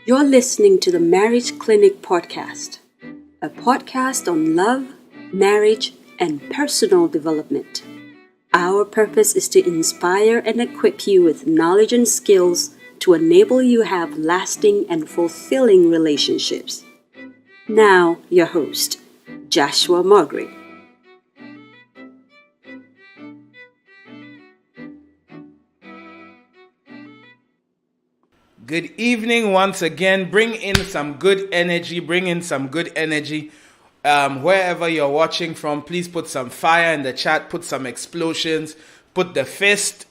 You're listening to the Marriage Clinic Podcast, a podcast on love, marriage, and personal development. Our purpose is to inspire and equip you with knowledge and skills to enable you to have lasting and fulfilling relationships. Now, your host, Joshua Margaret. Good evening once again. Bring in some good energy. Wherever you're watching from, please put some fire in the chat. Put some explosions. Put the fist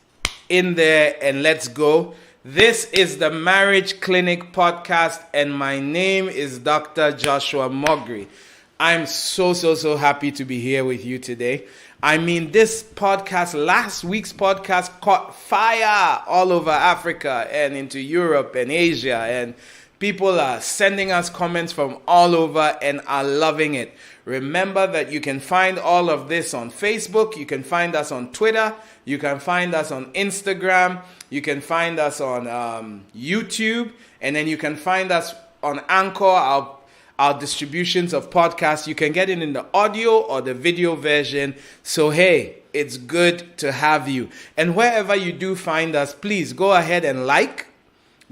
in there and let's go. This is the Marriage Clinic Podcast and my name is Dr. Joshua Mogri. I'm so happy to be here with you today. This podcast, last week's podcast caught fire all over Africa and into Europe and Asia, and people are sending us comments from all over and are loving it. Remember that you can find all of this on Facebook, you can find us on Twitter, you can find us on Instagram, you can find us on YouTube, and then you can find us on Anchor, our distributions of podcasts. You can get it in the audio or the video version. So, hey, it's good to have you. And wherever you do find us, please go ahead and like,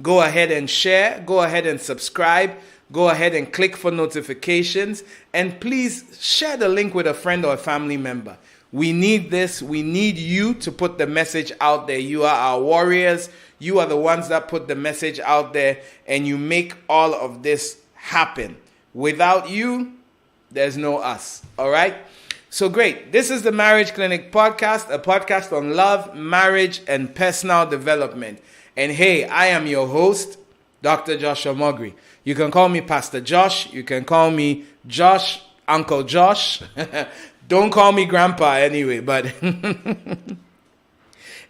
go ahead and share, go ahead and subscribe, go ahead and click for notifications, and please share the link with a friend or a family member. We need this. We need you to put the message out there. You are our warriors. You are the ones that put the message out there, and you make all of this happen. Without you, there's no us. All right? So great. This is the Marriage Clinic Podcast, a podcast on love, marriage, and personal development. And hey, I am your host, Dr. Joshua Mogri. You can call me Pastor Josh. You can call me Josh, Uncle Josh. Don't call me Grandpa anyway, but...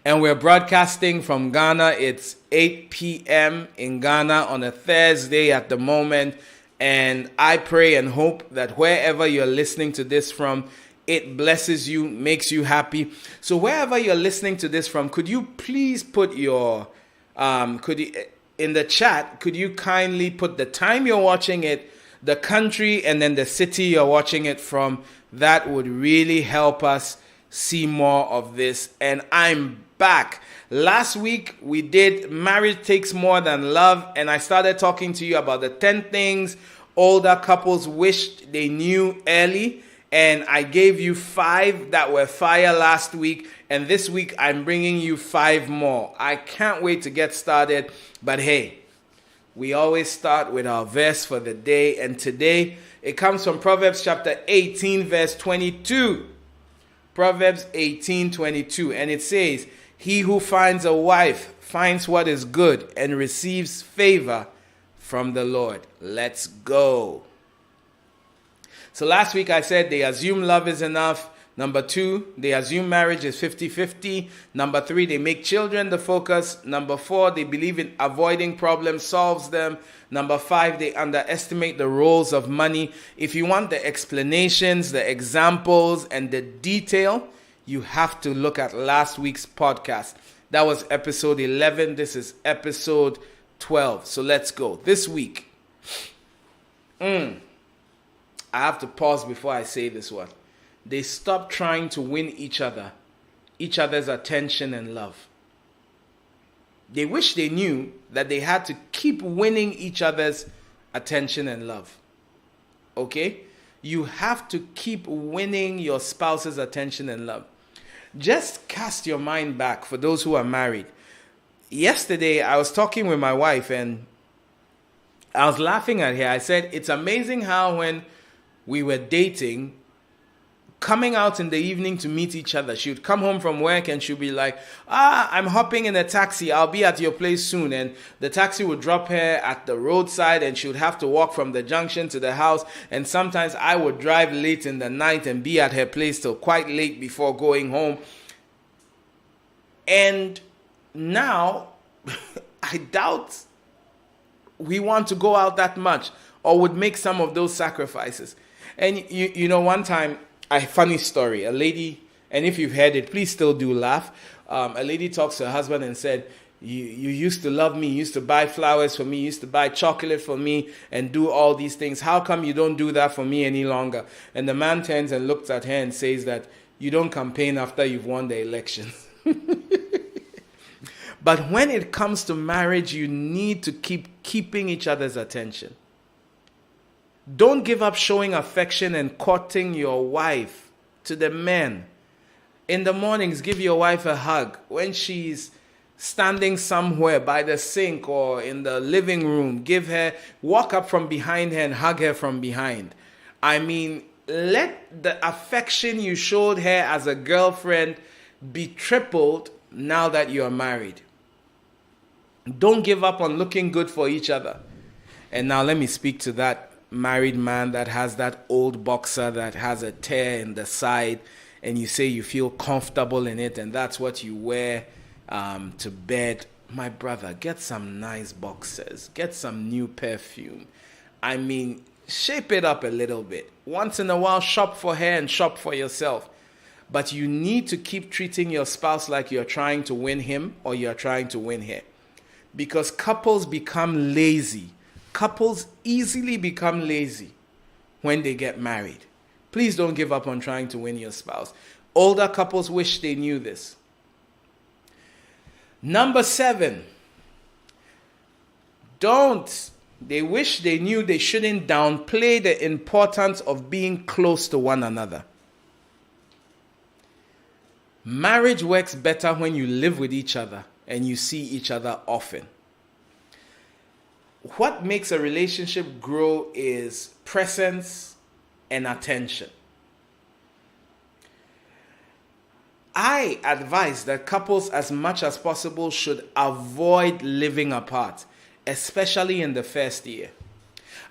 And we're broadcasting from Ghana. It's 8 p.m. in Ghana on a Thursday at the moment. And I pray and hope that wherever you're listening to this from, it blesses you, makes you happy. So wherever you're listening to this from, could you please put your, in the chat, could you kindly put the time you're watching it, the country, and then the city you're watching it from? That would really help us see more of this. And I'm back. Last week we did Marriage Takes More Than Love, and I started talking to you about the 10 things older couples wished they knew early, and I gave you 5 that were fire last week, and this week I'm bringing you 5 more. I can't wait to get started, but hey, we always start with our verse for the day, and today it comes from Proverbs chapter 18 verse 22. Proverbs 18:22, and it says, "He who finds a wife finds what is good and receives favor from the Lord." Let's go. So last week I said they assume love is enough. Number 2, they assume marriage is 50-50. Number 3, they make children the focus. Number 4, they believe in avoiding problems solves them. Number 5, they underestimate the roles of money. If you want the explanations, the examples, and the detail, you have to look at last week's podcast. That was episode 11. This is episode 12. So let's go. This week, I have to pause before I say this one. They stopped trying to win each other's attention and love. They wish they knew that they had to keep winning each other's attention and love. Okay? You have to keep winning your spouse's attention and love. Just cast your mind back for those who are married. Yesterday, I was talking with my wife and I was laughing at her. I said, it's amazing how when we were dating, coming out in the evening to meet each other, she would come home from work and she'd be like, I'm hopping in a taxi. I'll be at your place soon. And the taxi would drop her at the roadside and she would have to walk from the junction to the house. And sometimes I would drive late in the night and be at her place till quite late before going home. And now, I doubt we want to go out that much or would make some of those sacrifices. And you know, one time, a funny story, a lady, and if you've heard it, please still do laugh. A lady talks to her husband and said, You used to love me, you used to buy flowers for me, you used to buy chocolate for me and do all these things. How come you don't do that for me any longer? And the man turns and looks at her and says that you don't campaign after you've won the election. But when it comes to marriage, you need to keeping each other's attention. Don't give up showing affection and courting your wife. To the men, in the mornings, give your wife a hug. When she's standing somewhere by the sink or in the living room, walk up from behind her and hug her from behind. I mean, let the affection you showed her as a girlfriend be tripled now that you are married. Don't give up on looking good for each other. And now let me speak to that married man that has that old boxer that has a tear in the side, and you say you feel comfortable in it and that's what you wear to bed. My brother, get some nice boxers. Get some new perfume. I mean, shape it up a little bit. Once in a while, shop for her and shop for yourself. But you need to keep treating your spouse like you're trying to win him or you're trying to win her. Because couples become lazy. Couples easily become lazy when they get married. Please don't give up on trying to win your spouse. Older couples wish they knew this. Number 7. They wish they knew they shouldn't downplay the importance of being close to one another. Marriage works better when you live with each other and you see each other often. What makes a relationship grow is presence and attention. I advise that couples, as much as possible, should avoid living apart, especially in the first year.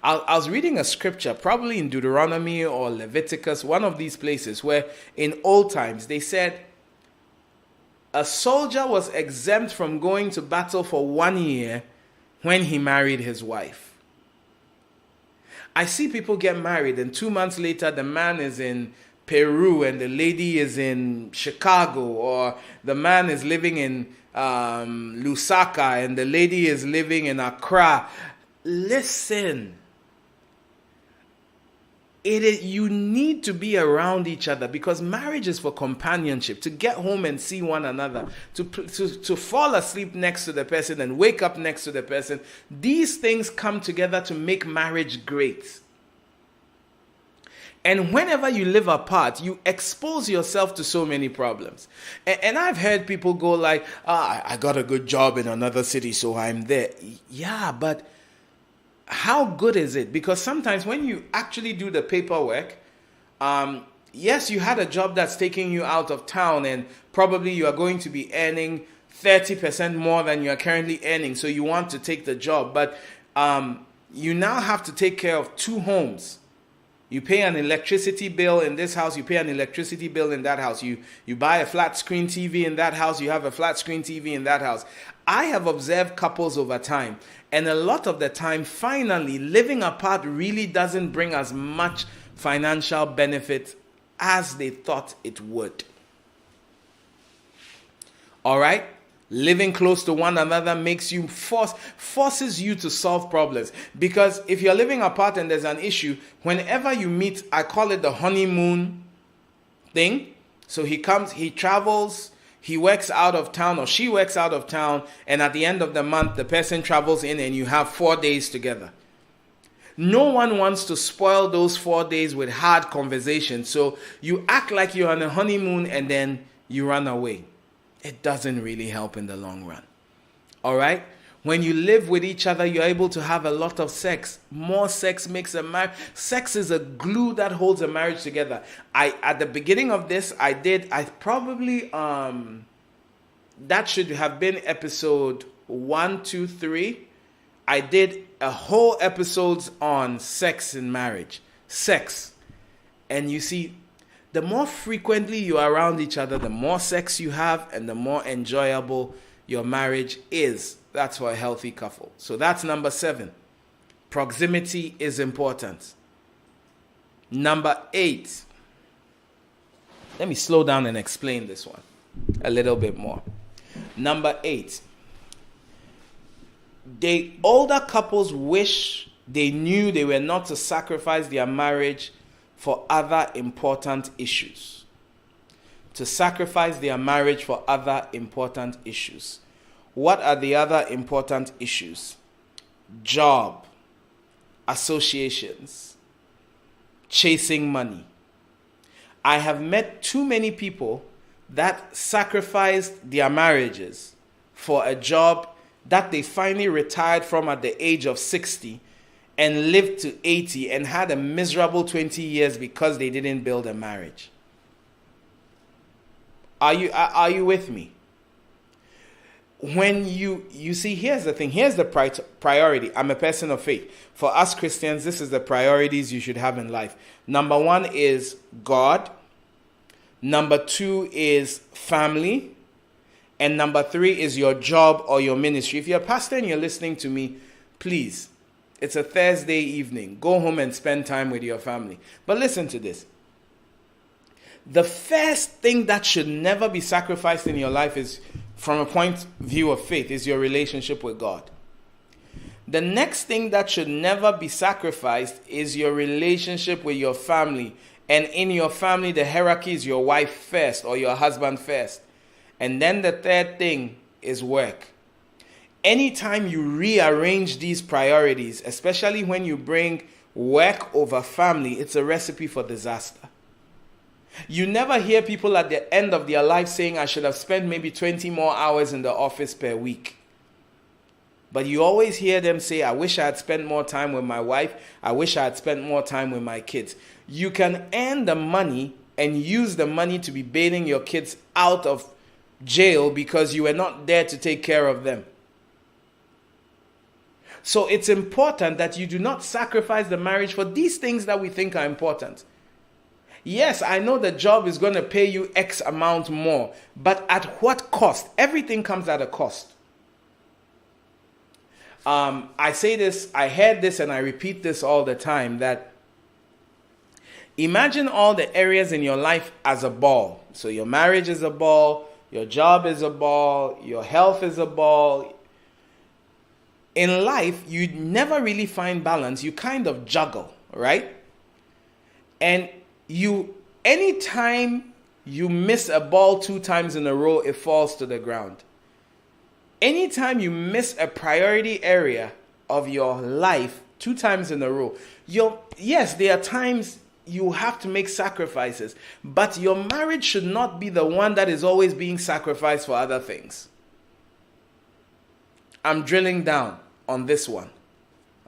I was reading a scripture, probably in Deuteronomy or Leviticus, one of these places, where in old times they said a soldier was exempt from going to battle for 1 year when he married his wife. I see people get married and 2 months later the man is in Peru and the lady is in Chicago, or the man is living in Lusaka and the lady is living in Accra. Listen, you need to be around each other, because marriage is for companionship, to get home and see one another, to fall asleep next to the person and wake up next to the person. These things come together to make marriage great. And whenever you live apart, you expose yourself to so many problems. And I've heard people go like, I got a good job in another city, so I'm there. Yeah, but how good is it? Because sometimes when you actually do the paperwork, yes, you had a job that's taking you out of town and probably you are going to be earning 30% more than you are currently earning. So you want to take the job, but you now have to take care of 2 homes. You pay an electricity bill in this house, you pay an electricity bill in that house. You buy a flat screen TV in that house, you have a flat screen TV in that house. I have observed couples over time, and a lot of the time, finally, living apart really doesn't bring as much financial benefit as they thought it would. All right? Living close to one another makes you forces you to solve problems. Because if you're living apart and there's an issue, whenever you meet, I call it the honeymoon thing. So he comes, he travels, he works out of town or she works out of town, and at the end of the month, the person travels in and you have 4 days together. No one wants to spoil those 4 days with hard conversations. So you act like you're on a honeymoon and then you run away. It doesn't really help in the long run. All right? When you live with each other, you're able to have a lot of sex. More sex makes a marriage. Sex is a glue that holds a marriage together. At the beginning of this, that should have been episode 1, 2, 3. I did a whole episode on sex in marriage. Sex. And you see, the more frequently you are around each other, the more sex you have and the more enjoyable your marriage is. That's for a healthy couple. So that's number 7. Proximity is important. Number 8. Let me slow down and explain this one a little bit more. Number 8. older couples wish they knew they were not to sacrifice their marriage for other important issues. To sacrifice their marriage for other important issues. What are the other important issues? Job, associations, chasing money. I have met too many people that sacrificed their marriages for a job that they finally retired from at the age of 60 and lived to 80 and had a miserable 20 years because they didn't build a marriage. Are you with me? When you see, here's the thing, here's the priority. I'm a person of faith. For us Christians, this is the priorities you should have in life. Number 1 is God. Number 2 is family. And number 3 is your job or your ministry. If you're a pastor and you're listening to me, please, it's a Thursday evening. Go home and spend time with your family. But listen to this. The first thing that should never be sacrificed in your life is, from a point of view of faith, is your relationship with God. The next thing that should never be sacrificed is your relationship with your family. And in your family, the hierarchy is your wife first or your husband first. And then the third thing is work. Anytime you rearrange these priorities, especially when you bring work over family, it's a recipe for disaster. You never hear people at the end of their life saying, I should have spent maybe 20 more hours in the office per week. But you always hear them say, I wish I had spent more time with my wife. I wish I had spent more time with my kids. You can earn the money and use the money to be bailing your kids out of jail because you were not there to take care of them. So it's important that you do not sacrifice the marriage for these things that we think are important. Yes, I know the job is going to pay you X amount more, but at what cost? Everything comes at a cost. I say this, I heard this, and I repeat this all the time, that imagine all the areas in your life as a ball. So your marriage is a ball, your job is a ball, your health is a ball. In life, you never really find balance. You kind of juggle, right? And anytime you miss a ball 2 times in a row, it falls to the ground. Anytime you miss a priority area of your life 2 times in a row, yes, there are times you have to make sacrifices, but your marriage should not be the one that is always being sacrificed for other things. I'm drilling down on this one.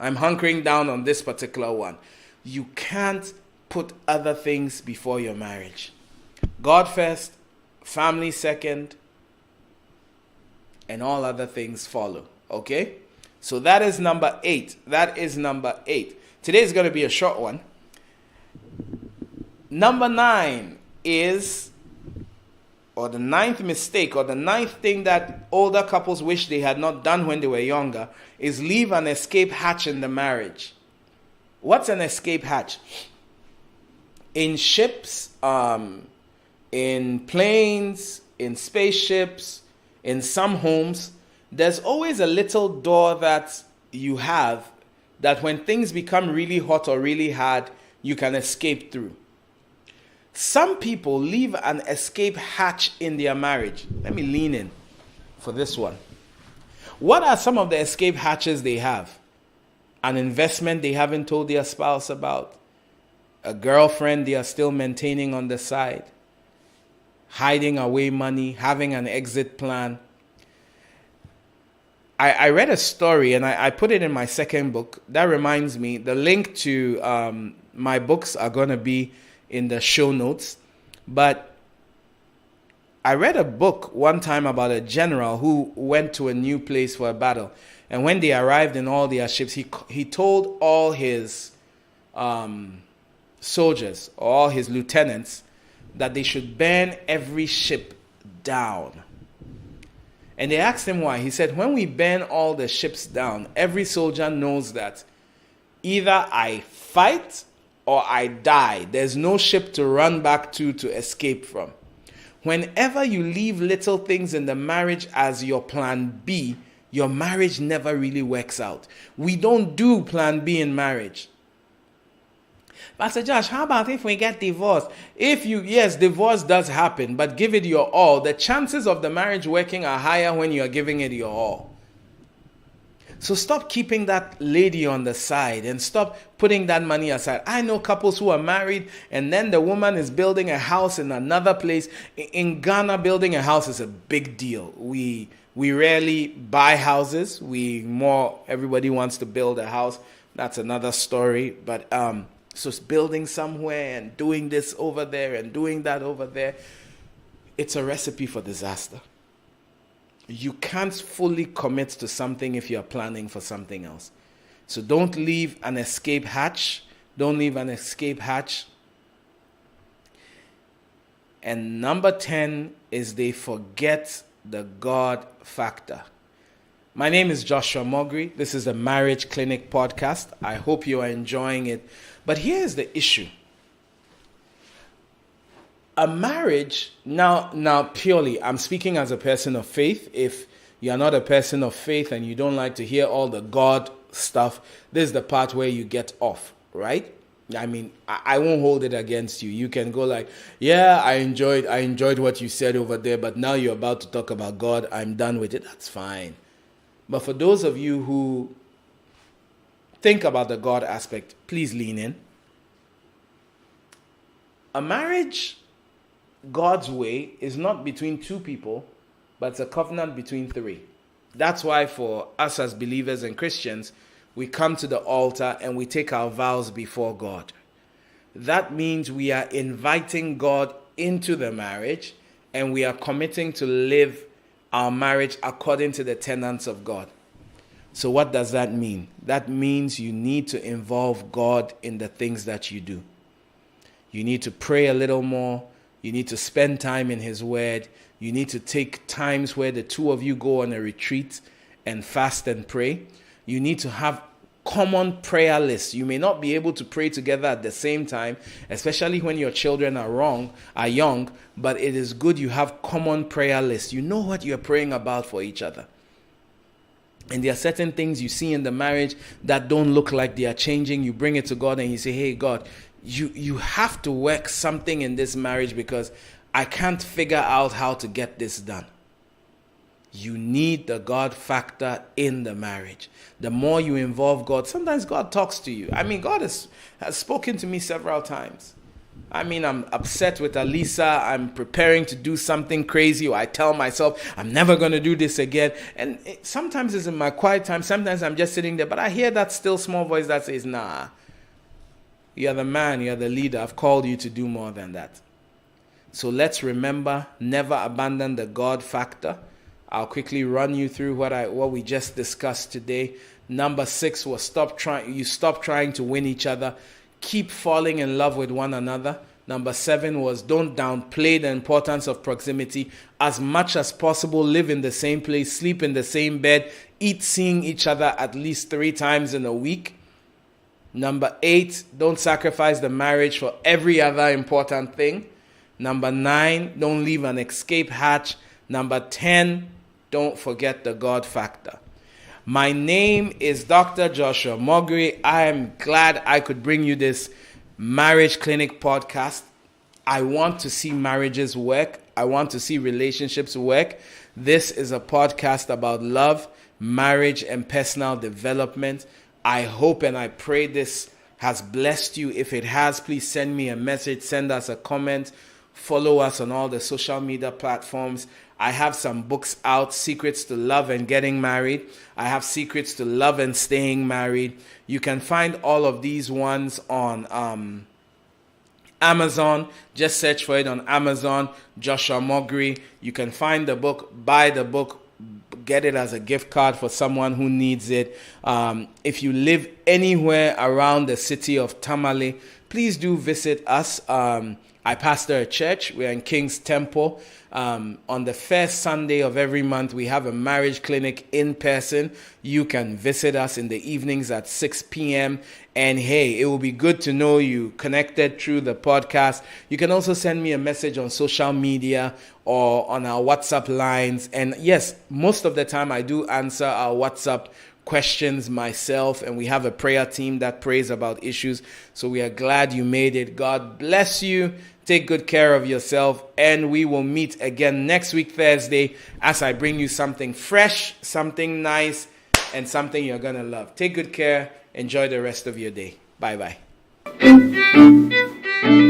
I'm hunkering down on this particular one. You can't put other things before your marriage. God first, family second, and all other things follow. Okay? So that is number 8. Today is going to be a short one. Number 9 is, or the 9th mistake, or the 9th thing that older couples wish they had not done when they were younger, is leave an escape hatch in the marriage. What's an escape hatch? In ships, in planes, in spaceships, in some homes, there's always a little door that you have that when things become really hot or really hard, you can escape through. Some people leave an escape hatch in their marriage. Let me lean in for this one. What are some of the escape hatches they have? An investment they haven't told their spouse about. A girlfriend they are still maintaining on the side. Hiding away money. Having an exit plan. I read a story and I put it in my second book. That reminds me, the link to my books are going to be in the show notes. But I read a book one time about a general who went to a new place for a battle. And when they arrived in all their ships, he told all his soldiers, or all his lieutenants, that they should burn every ship down. And they asked him why. He said, when we burn all the ships down, every soldier knows that either I fight or I die. There's no ship to run back to escape from. Whenever you leave little things in the marriage as your plan B, your marriage never really works out. We don't do plan B in marriage. Pastor Josh, how about if we get divorced? Yes, divorce does happen, but give it your all. The chances of the marriage working are higher when you are giving it your all. So stop keeping that lady on the side and stop putting that money aside. I know couples who are married and then the woman is building a house in another place. In Ghana, building a house is a big deal. We rarely buy houses. Everybody wants to build a house. That's another story. But so it's building somewhere and doing this over there and doing that over there. It's a recipe for disaster. You can't fully commit to something if you're planning for something else. So don't leave an escape hatch. Don't leave an escape hatch. And number 10 is they forget the God factor. My name is Joshua Mogri. This is the Marriage Clinic podcast. I hope you are enjoying it. But here's the issue. A marriage, now purely, I'm speaking as a person of faith. If you're not a person of faith and you don't like to hear all the God stuff, this is the part where you get off, right? I mean, I won't hold it against you. You can go like, yeah, I enjoyed what you said over there, but now you're about to talk about God. I'm done with it. That's fine. But for those of you who think about the God aspect, please lean in. A marriage, God's way, is not between two people, but it's a covenant between three. That's why for us as believers and Christians, we come to the altar and we take our vows before God. That means we are inviting God into the marriage and we are committing to live our marriage according to the tenets of God. So what does that mean? That means you need to involve God in the things that you do. You need to pray a little more. You need to spend time in His Word. You need to take times where the two of you go on a retreat and fast and pray. You need to have common prayer lists. You may not be able to pray together at the same time, especially when your children are young, but it is good you have common prayer lists. You know what you're praying about for each other. And there are certain things you see in the marriage that don't look like they are changing. You bring it to God and you say, hey, God, you have to work something in this marriage because I can't figure out how to get this done. You need the God factor in the marriage. The more you involve God, sometimes God talks to you. I mean, God has spoken to me several times. I mean, I'm upset with Alisa. I'm preparing to do something crazy, or I tell myself, I'm never going to do this again. And sometimes it's in my quiet time. Sometimes I'm just sitting there, but I hear that still small voice that says, nah, you're the man, you're the leader. I've called you to do more than that. So let's remember, never abandon the God factor. I'll quickly run you through what we just discussed today. Number 6 was stop trying to win each other. Keep falling in love with one another. Number 7 was don't downplay the importance of proximity. As much as possible, live in the same place, sleep in the same bed, eat seeing each other at least 3 times in a week. Number 8, don't sacrifice the marriage for every other important thing. Number 9, don't leave an escape hatch. Number 10, don't forget the God factor. My name is Dr. Joshua Mogri. I am glad I could bring you this Marriage Clinic podcast. I want to see marriages work. I want to see relationships work. This is a podcast about love, marriage, and personal development. I hope and I pray this has blessed you. If it has, please send me a message, send us a comment, follow us on all the social media platforms. I have some books out, Secrets to Love and Getting Married. I have Secrets to Love and Staying Married. You can find all of these ones on Amazon. Just search for it on Amazon, Joshua Mogri. You can find the book, buy the book, get it as a gift card for someone who needs it. If you live anywhere around the city of Tamale, please do visit us. I pastor a church. We're in King's Temple. On the first Sunday of every month, we have a marriage clinic in person. You can visit us in the evenings at 6 p.m. And hey, it will be good to know you connected through the podcast. You can also send me a message on social media or on our WhatsApp lines. And yes, most of the time I do answer our WhatsApp questions myself, and we have a prayer team that prays about issues. So we are glad you made it. God bless you. Take good care of yourself, and we will meet again next week, Thursday, as I bring you something fresh, something nice, and something you're going to love. Take good care. Enjoy the rest of your day. Bye-bye.